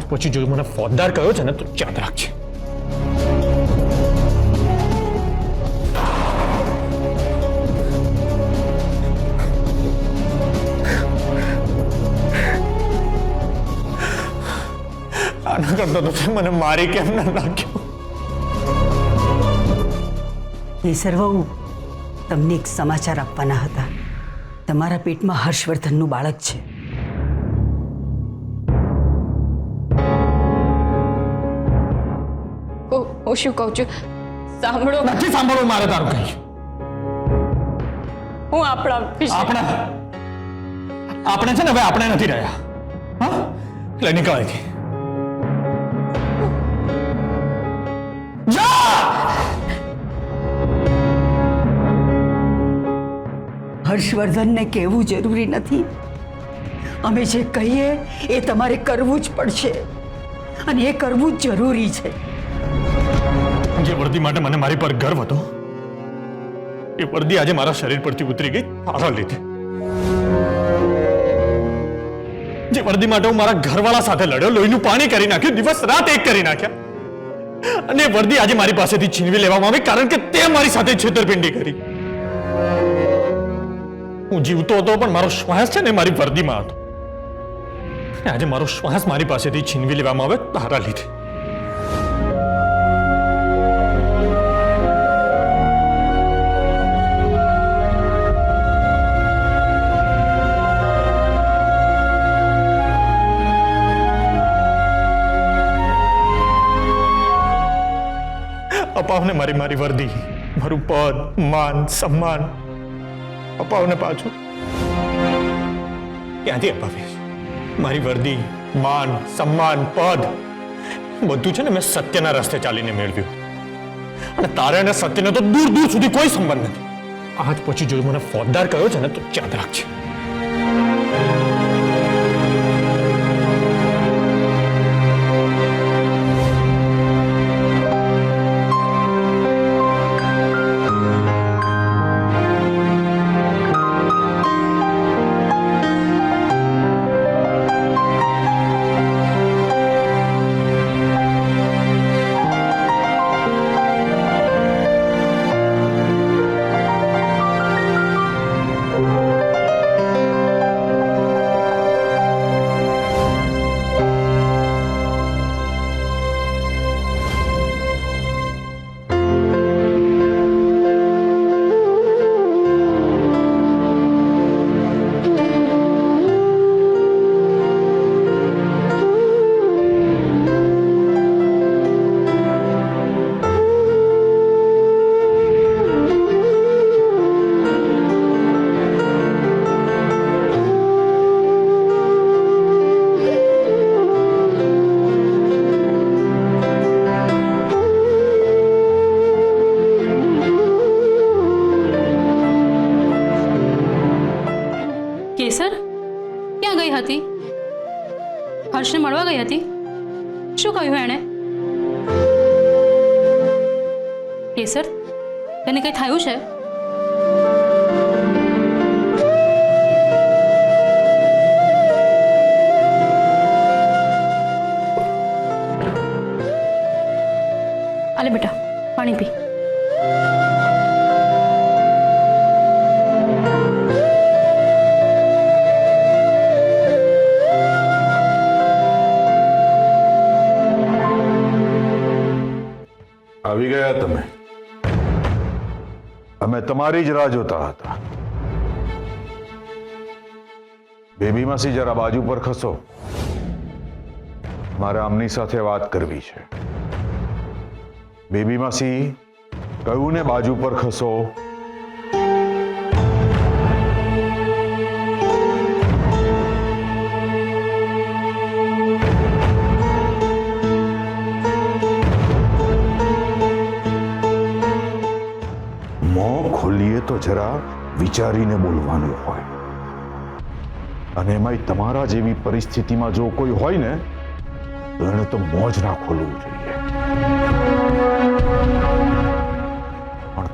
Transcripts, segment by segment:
પછી જો મને ફોજદાર કહ્યો છે ને તો યાદ રાખજે. આના કરતા તો મને મારી કેમ ના નાખ્યો. કેસરવહુ, તમને એક સમાચાર આપવાના હતા. તમારા પેટમાં હર્ષવર્ધનનું બાળક છે. હું શું કહું છું સાંભળો. નથી સાંભળવું મારે તારું કઈ. હું આપણા આપણે છે ને હવે આપણે નથી રહ્યા. હા, એટલે નીકળ અહીંથી. હર્ષવર્ધનને કહેવું જરૂરી નથી. અમે જે કહીએ એ તમારે કરવું જ પડશે, અને એ કરવું જ જરૂરી છે. જે વર્દી માટે મને મારી પર ગર્વ હતો એ વર્દી આજે મારા શરીર પરથી ઉતરી ગઈ તારા લીધે. જે વર્દી માટે હું મારા ઘરવાળા સાથે લડ્યો, લોહીનું પાણી કરી નાખ્યું, દિવસ રાત એક કરી નાખ્યા, અને એ વર્દી આજે મારી પાસેથી છીનવી લેવામાં આવી કારણ કે તે મારી સાથે છેતરપિંડી કરી. હું જીવતો હતો પણ મારો શ્વાસ છે ને મારી વર્દીમાં હતો. આજે મારો શ્વાસ મારી પાસેથી છીનવી લેવામાં આવે તારા લીધે. અપાવને મારી મારી વર્દી, મારું પદ, માન, સન્માન અપાવને પાછું. ક્યાંથી અપાવીશ? મારી વર્દી, માન, સન્માન, પદ બધું છે ને મેં સત્યના રસ્તે ચાલીને મેળવ્યું, અને તારે અને સત્યને તો દૂર દૂર સુધી કોઈ સંબંધ નથી. આજ પછી જો મને ફોજદાર કહ્યો છે ને તો યાદ રાખજે. કેસર ક્યાં ગઈ હતી? હર્ષને મળવા ગઈ હતી? શું કહ્યું એણે? કેસર, તને કંઈ થયું છે? આલે બેટા, પાણી પી. આવી ગયા તમે. અમે તમારી જ રાહ જોતા હતા. બેબી માસી, જરા બાજુ પર ખસો. મારે આમની સાથે વાત કરવી છે. બેબી માસી, કહ્યું ને બાજુ પર ખસો. મોં ખોલીએ તો જરા વિચારીને બોલવાનું હોય, અને એમાંય તમારા જેવી પરિસ્થિતિમાં જો કોઈ હોય ને તો એને તો મોં જ ના ખોલવું જોઈએ. પણ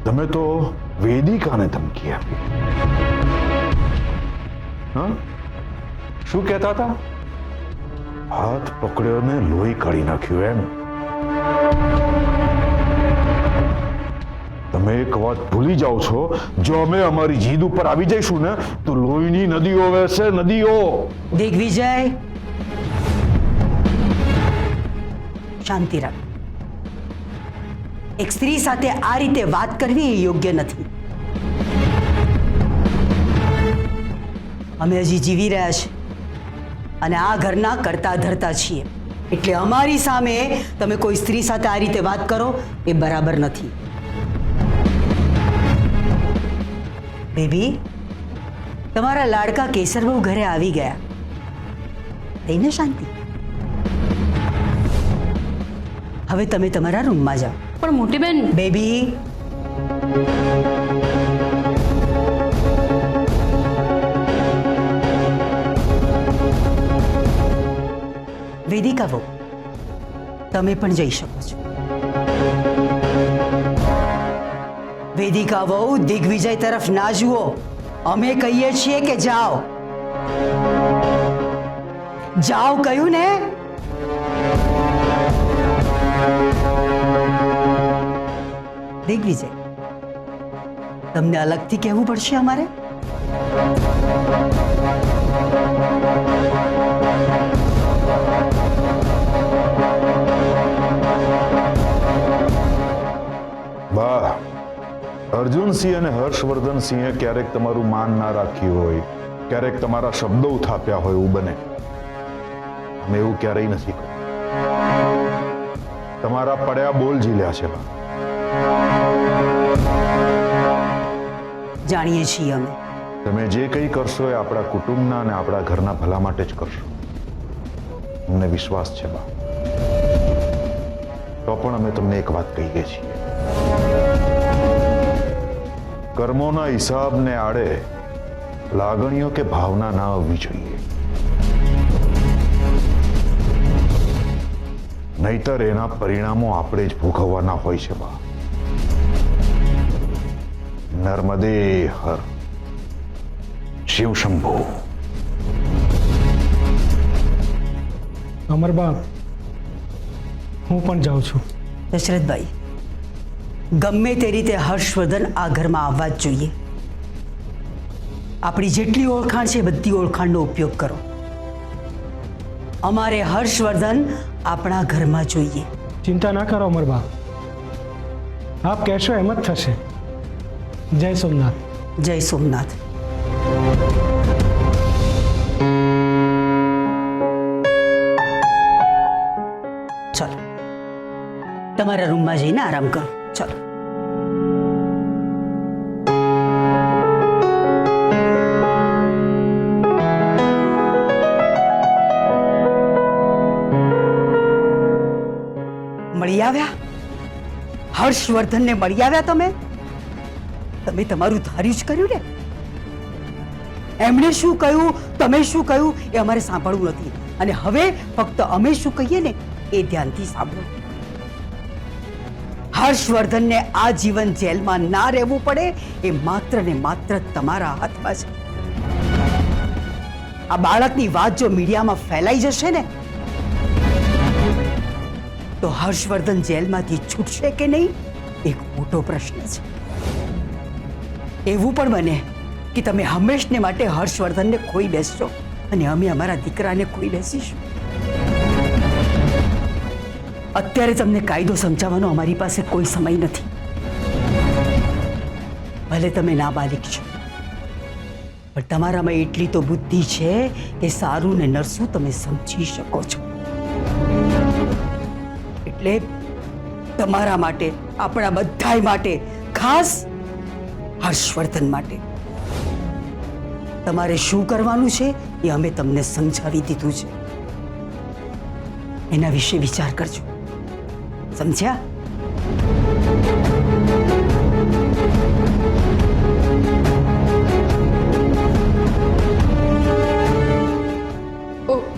તમે તો વેદિકાને ધમકી આપી. હા, શું કહેતા હતા? હાથ પકડ્યો ને લોહી કાઢી નાખ્યું એમ? તમે એક વાત ભૂલી જાઓ છો, જો અમે અમારી જીદ ઉપર આવી જઈશું ને તો લોહીની નદીઓ વહેશે, નદીઓ. દિગ્વિજય, શાંતિ રાખ. એક સ્ત્રી સાથે આ રીતે વાત કરવી એ યોગ્ય નથી. અમે હજી જીવી રહ્યા છીએ અને આ ઘરના કરતા ધરતા છીએ, એટલે અમારી સામે તમે કોઈ સ્ત્રી સાથે આ રીતે વાત કરો એ બરાબર નથી. બેબી, તમારા લાડકા કેસરબહુ ઘરે આવી ગયા. થઈને શાંતિ. હવે તમે તમારા રૂમમાં જાઓ. પણ મોટી બેન, બેબી, વેદિકા વહુ, તમે પણ જઈ શકો છો. વેદિકા વહુ, દિગ્વિજય તરફ ના જુઓ. અમે કહીએ છીએ કે જાઓ. જાઓ કહ્યું ને. દિગ્વિજય, તમને અલગથી કહેવું પડશે અમારે. બા, અર્જુનસિંહ અને હર્ષવર્ધનસિંહે ક્યારેક તમારું માન ના રાખ્યું હોય, ક્યારેક તમારા શબ્દો ઉથાપ્યા હોય, એવું બને. અમે એવું ક્યારેય નથી કર્યું. તમારા પડ્યા બોલ ઝીલ્યા છે બા. જાણીએ છીએ અમે. તમે જે કંઈ કરશો એ આપણા કુટુંબના અને આપણા ઘરના ભલા માટે જ કરશો. અમને વિશ્વાસ છે બા. તો પણ અમે તમને એક વાત કહીએ છીએ, કર્મોના હિસાબને આડે લાગણીઓ કે ભાવના ના આવવી જોઈએ, નહીતર એના પરિણામો આપણે જ ભોગવવાના હોય છે બા. નર્મદે હર, શિવ શંભો. અમર બાપ, હું પણ જાઉં છું. દશરથભાઈ, ગમે તે રીતે હર્ષવર્ધન આ ઘરમાં આવવા જ જોઈએ. આપણી જેટલી ઓળખાણ છે બધી ઓળખાણનો ઉપયોગ કરો. અમારે હર્ષવર્ધન આપણા ઘરમાં જોઈએ. ચિંતા ના કરો અમર બાપ, આપ કહેશો એમ જ થશે. જય સોમનાથ. જય સોમનાથ. ચલો, તમારા રૂમમાં જઈને આરામ કરો. ચલો. મળી આવ્યા? હર્ષવર્ધનને મળી આવ્યા તમે? તમે તમારું ધાર્યું જ કર્યું ને? એમણે શું કહ્યું, તમે શું કહ્યું એ અમારે સાંભળવું નથી. અને હવે ફક્ત અમે શું કહીએ ને એ ધ્યાનથી સાંભળો. હર્ષવર્ધનને આ જીવન જેલમાં ના રહેવું પડે એ માત્ર ને માત્ર તમારા હાથમાં છે. આ બાળકની વાત જો મીડિયામાં ફેલાઈ જશે ને તો હર્ષવર્ધન જેલમાંથી છૂટશે કે નહીં એક મોટો પ્રશ્ન છે. એવું પણ બને કે તમે હંમેશને માટે હર્ષવર્ધનને ખોઈ બેસશો અને અમે અમારા દીકરાને ખોઈ બેસીશું. અત્યારે તમને કાયદો સમજાવવાનો અમારી પાસે કોઈ સમય નથી. ભલે તમે નાબાલિગ છો, પણ તમારામાં એટલી તો બુદ્ધિ છે કે સારું ને નરસું તમે સમજી શકો છો. એટલે તમારા માટે, આપણા બધાય માટે, ખાસ હર્ષવર્ધન માટે તમારે શું કરવાનું છે એ અમે તમને સમજાવી દીધું છે. એના વિશે વિચાર કરજો. સમજ્યા?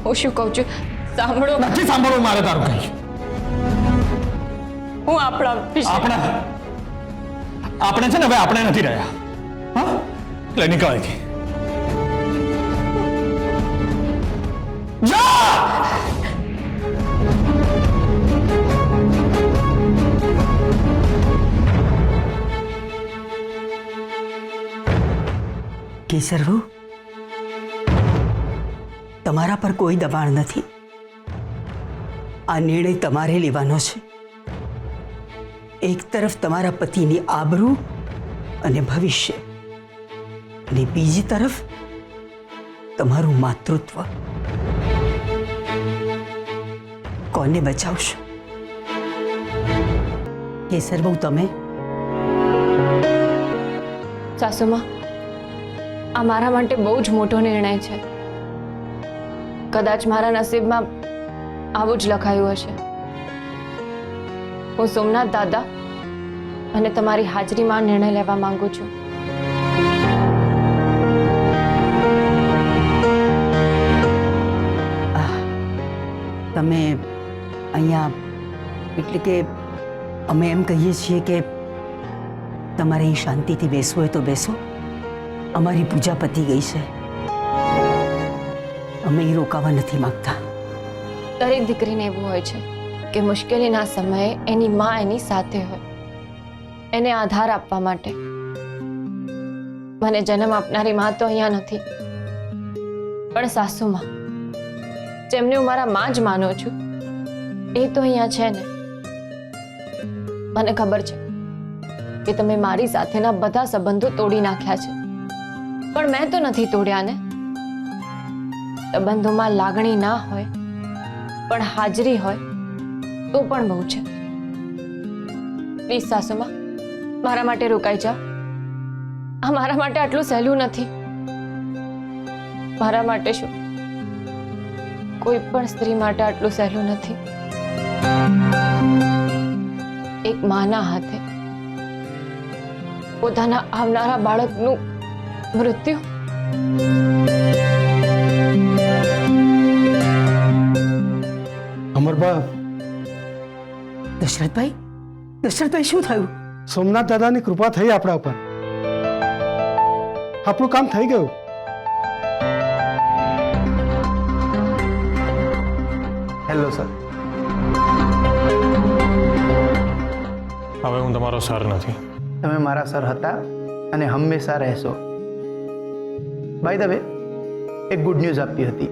હું શું કહું છું સાંભળો. નથી સાંભળવું મારે તારું કઈ. હું આપણા આપણે છે ને હવે આપણે નથી રહ્યા. હા, એટલે નીકળ અહીંથી. જા. કેસર વહુ, તમારા પર કોઈ દબાણ નથી. આ નિર્ણય તમારે લેવાનો છે. એક તરફ તમારા પતિની આબરૂ અને ભવિષ્ય, અને બીજી તરફ તમારું માતૃત્વ. કોને બચાવશો? કેસર બહુ તમે? સાસુમાં, આ મારા માટે બહુ જ મોટો નિર્ણય છે. કદાચ મારા નસીબમાં આવું જ લખાયું હશે. હું સોમનાથ દાદા અને તમારી હાજરીમાં નિર્ણય લેવા માંગુ છું. તમે અહીંયા, એટલે કે અમે એમ કહીએ છીએ કે તમારે અહીં શાંતિથી બેસવું હોય તો બેસો. અમારી પૂજા પતી ગઈ છે. અમે અહીં રોકાવા નથી માંગતા. દરેક દીકરીને એવું હોય છે કે મુશ્કેલીના સમયે એની માં એની સાથે હોય, એને આધાર આપવા માટે. મને જન્મ આપનારી માં તો અહીંયા નથી, પણ સાસુમાં, જેમને હું મારા માં જ માનું છું, એ તો અહીંયા છે ને. મને ખબર છે કે તમે મારી સાથેના બધા સંબંધો તોડી નાખ્યા છે, પણ મેં તો નથી તોડ્યા ને. સંબંધોમાં લાગણી ના હોય પણ હાજરી હોય તો પણ બહુ છે. પ્લીઝ સાસુમાં, મારા માટે રોકાઈ જાઓ. આ મારા માટે આટલું સહેલું નથી. મારા માટે શું, કોઈ પણ સ્ત્રી માટે આટલું સહેલું નથી. એક માના હાથે પોતાના આવનારા બાળકનું મૃત્યુ. અમરબા, દશરથભાઈ, દશરથભાઈ શું થયું? સોમનાથ દાદાની કૃપા થઈ આપણા ઉપર. આપણું કામ થઈ ગયું. Hello sir. હવે હું તમારો સર નથી. તમે મારા સર હતા અને હંમેશા રહેશો. બાય ધ વે, એક ગુડ ન્યૂઝ આપી હતી.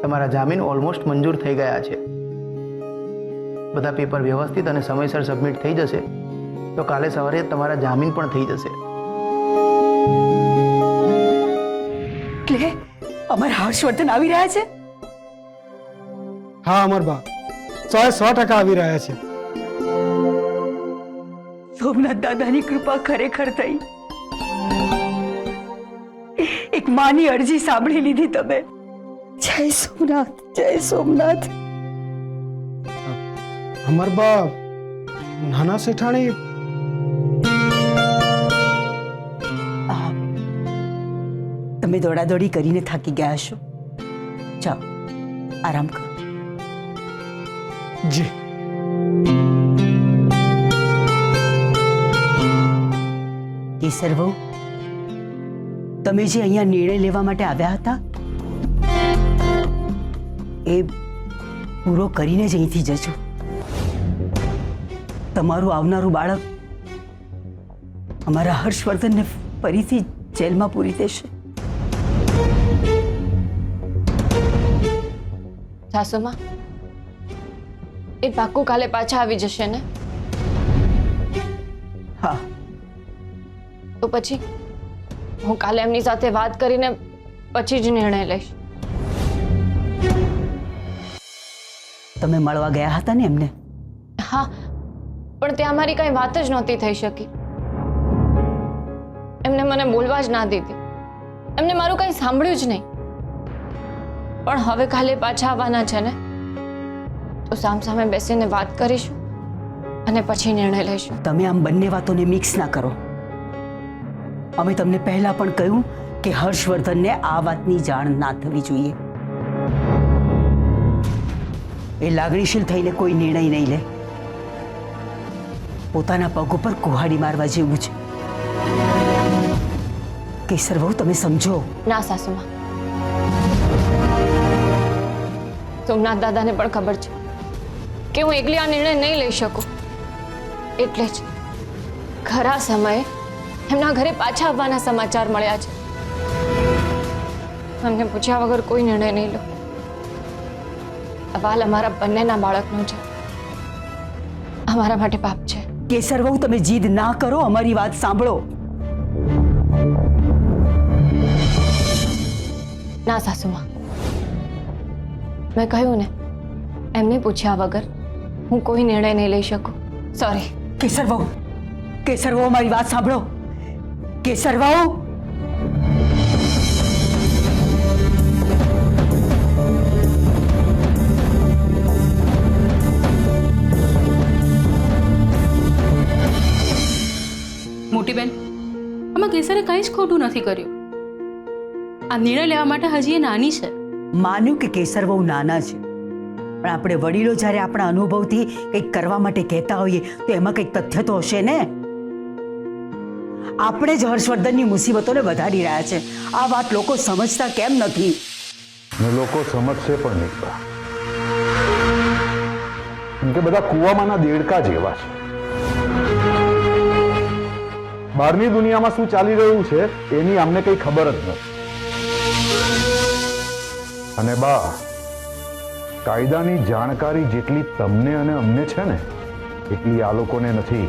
તમારા જામીન ઓલમોસ્ટ મંજૂર થઈ ગયા છે. બધા પેપર વ્યવસ્થિત અને સમયસર સબમિટ થઈ જશે તો કાલે સવારે તમારા જામીન પણ થઈ જશે. એટલે અમારા હર્ષવર્ધન આવી રહ્યા છે? હા અમરબા, 100% આવી રહ્યા છે. સોમનાથ દાદાની કૃપા ખરેખર થઈ. એક માની અરજી સાંભળી લીધી તમે. જય સોમનાથ, જય સોમનાથ. અમરબા, નાના શેઠાણી, તમે દોડાદોડી કરીને થાકી ગયા હશો. જાઓ, આરામ કરો. જી. કેસર વહુ, તમે જે અહીંયા નિર્ણય લેવા માટે આવ્યા હતા એ પૂરો કરીને જ અહીંથી જજો. તમારું આવનારું બાળક અમારા હર્ષવર્ધનને ફરીથી જેલમાં પૂરી દેશે. સાસુમાં, એ પાક્કું કાલે પાછા આવી જશે ને? હા. તો પછી હું કાલે એમની સાથે વાત કરીને પછી જ નિર્ણય લઈશ. તમે મળવા ગયા હતા ને એમને? હા, પણ ત્યાં મારી કઈ વાત જ નહોતી થઈ શકી. એમને મને બોલવા જ ના દીધી. એમને મારું કઈ સાંભળ્યું જ નહીં. પણ હવે કાલે પાછા આવવાના છે ને, તો સામસામે બેસીને વાત કરીશું અને પછી નિર્ણય લઈશું. તમે આમ બંને વાતોને મિક્સ ના કરો. અમે તમને પહેલા પણ કહ્યું કે હર્ષવર્ધનને આ વાતની જાણ ના થવી જોઈએ. એ લાગણીશીલ થઈને કોઈ નિર્ણય નહીં લે. પોતાના પગ ઉપર કુહાડી મારવા જેવું છે. કેસર વહુ, તમે સમજો. ના સાસુમાં, સોમનાથ દાદાને પણ ખબર છે કે હું એકલી આ નિર્ણય નહીં લઈ શકું. એટલે જ ખરા સમયે એમના ઘરે પાછા આવવાના સમાચાર મળ્યા છે. અમને પૂછ્યા વગર કોઈ નિર્ણય નહીં લો. સવાલ અમારા બંનેના બાળકનો છે. અમારા માટે પાપ છે. કેસર વહુ, તમે જીદ ના કરો, અમારી વાત સાંભળો. ના સાસુમાં, મેં કહ્યું ને, એમને પૂછ્યા વગર હું કોઈ નિર્ણય નહીં લઈ શકું. સોરી. કેસર વહુ, કેસર વહુ, અમારી વાત સાંભળો. કેસર વહુ, મોટી બેન, આમાં કેસરે કંઈ જ ખોટું નથી કર્યું. આ નિર્ણય લેવા માટે હજી એ નાની છે. માન્યું કે કેસર વહુ નાના છે, પણ આપણે વડીલો જ્યારે આપણા અનુભવથી કંઈક કરવા માટે કહેતા હોઈએ તો એમાં કંઈક તથ્ય તો હશે ને. આપણે જ હર્ષવર્ધનની મુસીબતોને વધારી રહ્યા છે. આ વાત લોકો સમજતા કેમ નથી? ને લોકો સમજશે પણ નહીં. કેમ કે બધા કૂવામાંના દેડકા જેવા છે. બહારની દુનિયામાં શું ચાલી રહ્યું છે એની અમને કઈ ખબર જ નથી. અને બા, કાયદાની જાણકારી જેટલી તમને અને અમને છે ને એટલી આ લોકોને નથી.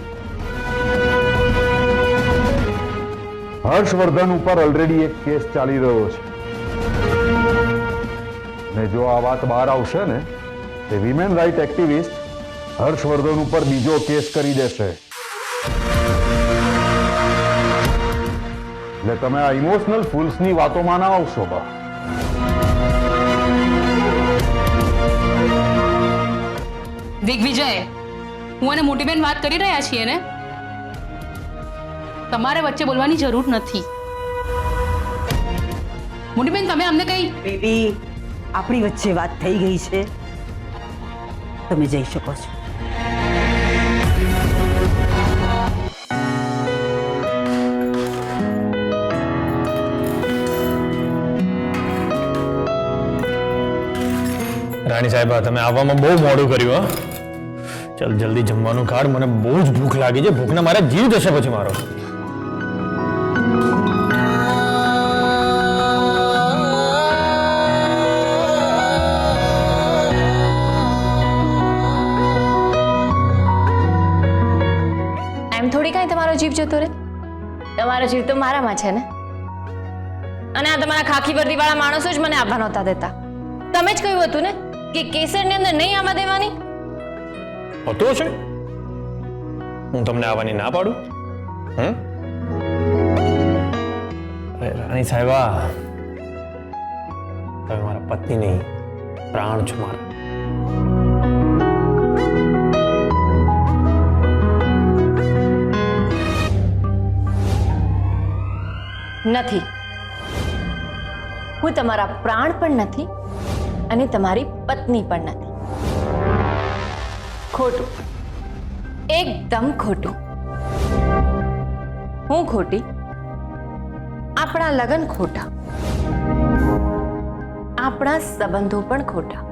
હર્ષવર્ધન ઉપર ઓલરેડી એક કેસ ચાલી રહ્યો છે, ને જો આ વાત બહાર આવશે ને તે વિમેન રાઇટ એક્ટિવિસ્ટ હર્ષવર્ધન ઉપર બીજો કેસ કરી દેશે. એટલે તમે આ ઇમોશનલ ફૂલ્સની વાતોમાં ના આવશો બા. દિગ્વિજય, હું અને મોટી બેન વાત કરી રહ્યા છીએ ને, તમારે વચ્ચે બોલવાની જરૂર નથી. મોટી બેન, તમે અમને કઈ બેબી, આપણી વચ્ચે વાત થઈ ગઈ છે, તમે જઈ શકો છો. રાણી સાહેબા, તમે આવવામાં બહુ મોડું કર્યું. હા, ચાલ જલ્દી જમવાનું કાઢ, મને બહુ જ ભૂખ લાગી છે. ભૂખને મારે જીવ જશે પછી મારો. એમ થોડી કાંઈ તમારો જીવ જતો રહે. તમારો જીવ તો મારામાં છે ને. અને આ તમારા ખાખી વર્દીવાળા માણસો જ મને આવવા નહોતા દેતા. તમે જ કહ્યું હતું ને કે કેસરની અંદર નહીં આવવા દેવાની. હોતો છે, હું તમને આવવાની ના પાડું? અરે રાણી સાહેબા, તમે મારા પત્ની નહીં, પ્રાણ છો મારા. નથી. હું તમારા પ્રાણ પણ નથી અને તમારી પત્ની પણ નથી. ખોટું, એકદમ ખોટું. હું ખોટી, આપણા લગ્ન ખોટા, આપણા સંબંધો પણ ખોટા.